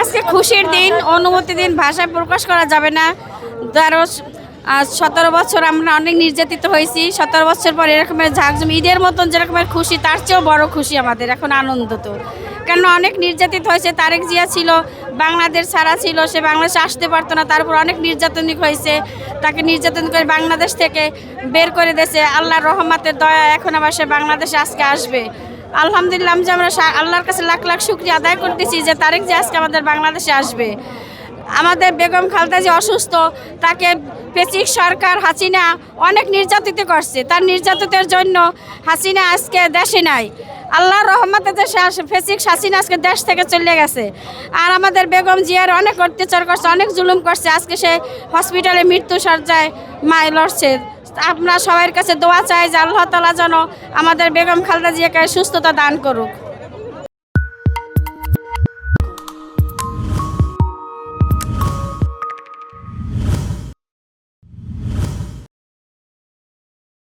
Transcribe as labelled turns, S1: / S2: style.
S1: আজকে খুশির দিন, অনুভূতি দিন, ভাষায় প্রকাশ করা যাবে না। ধরো 17 বছর আমরা অনেক নির্যাতিত হয়েছি, 17 বছর পর এরকমের ঝাঁকঝুম ঈদের মতন যেরকমের খুশি, তার চেয়েও বড় খুশি আমাদের এখন আনন্দ। তো কেন অনেক নির্যাতিত হয়েছে, তারেক জিয়া ছিল বাংলাদেশ ছাড়া ছিল, সে বাংলাদেশে আসতে পারতো না, তারপর অনেক নির্যাতন হয়েছে, তাকে নির্যাতন করে বাংলাদেশ থেকে বের করে দিয়েছে। আল্লাহর রহমতের দয়া এখন আবার সে বাংলাদেশে আজকে আসবে। আলহামদুলিল্লাহ, যে আমরা আল্লাহর কাছে লাখ লাখ শুকরিয়া আদায় করতেছি যে তারেক জিয়া আজকে আমাদের বাংলাদেশে আসবে। আমাদের বেগম খালেদা যে অসুস্থ, তাকে ফেসিক সরকার হাসিনা অনেক নির্যাতিত করছে, তার নির্যাতিতের জন্য হাসিনা আজকে দেশে নাই। আল্লাহর রহমতে যে ফেসিক হাসিনা আজকে দেশ থেকে চলে গেছে। আর আমাদের বেগম জিয়ার অনেক অত্যাচার করছে, অনেক জুলুম করছে, আজকে সে হসপিটালে মৃত্যু সজ্জায় মায় লড়ছে। আমরা সবার কাছে দোয়া চাই যে আল্লাহ তাআলা যেন আমাদের বেগম খালেদা জিয়াকে সুস্থতা দান করুক।